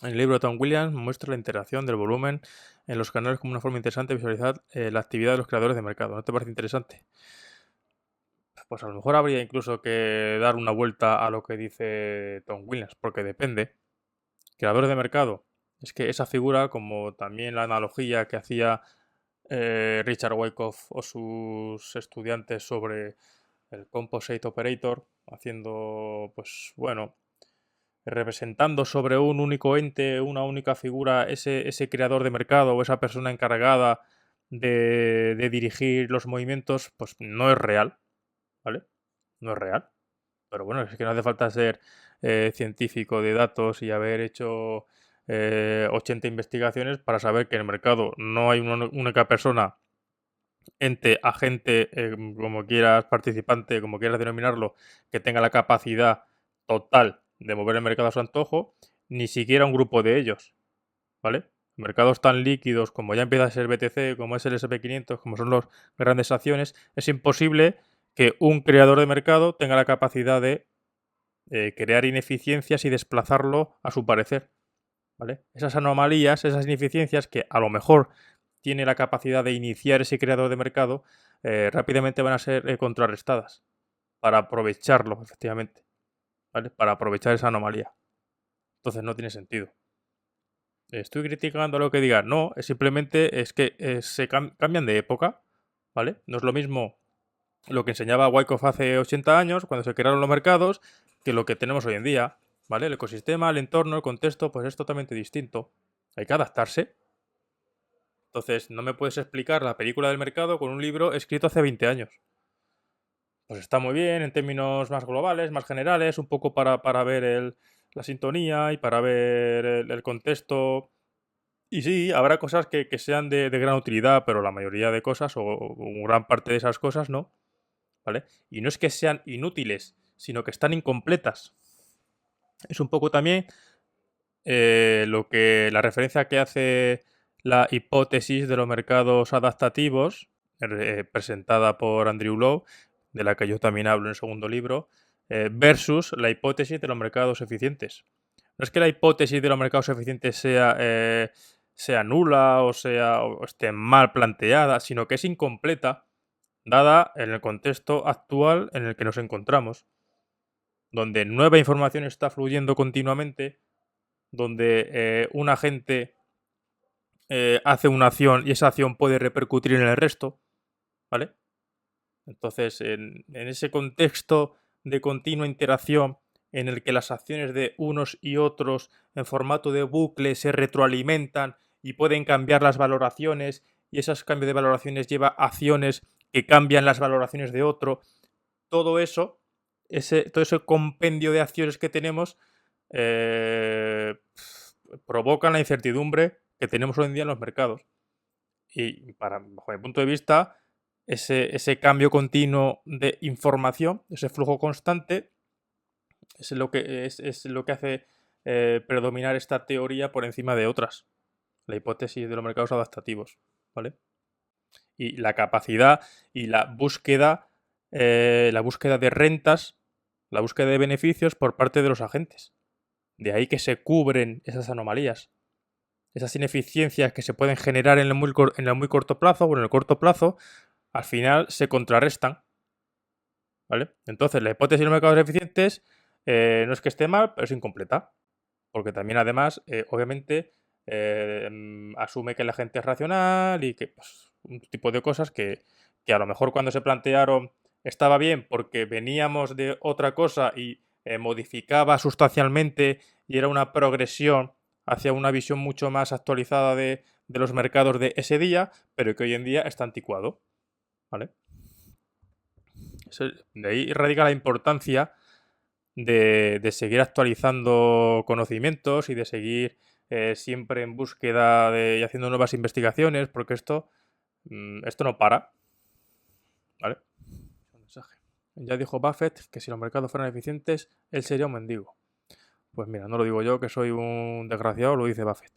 En el libro de Tom Williams muestra la interacción del volumen en los canales como una forma interesante de visualizar la actividad de los creadores de mercado. ¿No te parece interesante? Pues a lo mejor habría incluso que dar una vuelta a lo que dice Tom Williams, porque depende. Creadores de mercado. Es que esa figura, como también la analogía que hacía Richard Wyckoff o sus estudiantes sobre el Composite Operator, haciendo, pues bueno, representando sobre un único ente, una única figura, ese creador de mercado o esa persona encargada de dirigir los movimientos, pues no es real, ¿vale? No es real. Pero bueno, es que no hace falta ser científico de datos y haber hecho 80 investigaciones para saber que en el mercado no hay una única persona, ente, agente, como quieras, participante, como quieras denominarlo, que tenga la capacidad total de mover el mercado a su antojo, ni siquiera un grupo de ellos, ¿vale? Mercados tan líquidos como ya empieza a ser BTC, como es el SP500, como son las grandes acciones, es imposible que un creador de mercado tenga la capacidad de crear ineficiencias y desplazarlo a su parecer, ¿vale? Esas anomalías, esas ineficiencias que a lo mejor tiene la capacidad de iniciar ese creador de mercado, rápidamente van a ser contrarrestadas para aprovecharlo, efectivamente, ¿vale? Para aprovechar esa anomalía. Entonces no tiene sentido. ¿Estoy criticando lo que diga? No, es simplemente es que cambian de época, ¿vale? No es lo mismo lo que enseñaba Wyckoff hace 80 años, cuando se crearon los mercados, que lo que tenemos hoy en día, ¿vale? El ecosistema, el entorno, el contexto, pues es totalmente distinto. Hay que adaptarse. Entonces, no me puedes explicar la película del mercado con un libro escrito hace 20 años. Pues está muy bien en términos más globales, más generales, un poco para ver la sintonía y para ver el contexto. Y sí, habrá cosas que sean de gran utilidad, pero la mayoría de cosas, o gran parte de esas cosas, no. ¿Vale? Y no es que sean inútiles, sino que están incompletas. Es un poco también lo que la referencia que hace la hipótesis de los mercados adaptativos, presentada por Andrew Lowe, de la que yo también hablo en el segundo libro, versus la hipótesis de los mercados eficientes. No es que la hipótesis de los mercados eficientes sea nula o esté mal planteada, sino que es incompleta dada en el contexto actual en el que nos encontramos, donde nueva información está fluyendo continuamente, donde un agente hace una acción y esa acción puede repercutir en el resto, ¿vale? Entonces, en ese contexto de continua interacción en el que las acciones de unos y otros en formato de bucle se retroalimentan y pueden cambiar las valoraciones y esos cambios de valoraciones lleva a acciones que cambian las valoraciones de otro, todo eso, todo ese compendio de acciones que tenemos, provocan la incertidumbre que tenemos hoy en día en los mercados. Y bajo mi punto de vista, ese cambio continuo de información, ese flujo constante, es lo que hace predominar esta teoría por encima de otras, la hipótesis de los mercados adaptativos, ¿vale? Y la capacidad y la búsqueda de rentas, la búsqueda de beneficios por parte de los agentes. De ahí que se cubren esas anomalías, esas ineficiencias que se pueden generar en el muy corto plazo o en el corto plazo, al final se contrarrestan, ¿vale? Entonces, la hipótesis de los mercados eficientes no es que esté mal, pero es incompleta. Porque también, además, obviamente, asume que la gente es racional y que, pues, un tipo de cosas que a lo mejor cuando se plantearon estaba bien porque veníamos de otra cosa y modificaba sustancialmente y era una progresión hacia una visión mucho más actualizada de los mercados de ese día, pero que hoy en día está anticuado, ¿vale? De ahí radica la importancia de seguir actualizando conocimientos y de seguir siempre en búsqueda y haciendo nuevas investigaciones, porque esto no para, ¿vale? Mensaje. Ya dijo Buffett que si los mercados fueran eficientes, él sería un mendigo. Pues mira, no lo digo yo, que soy un desgraciado, lo dice Buffett.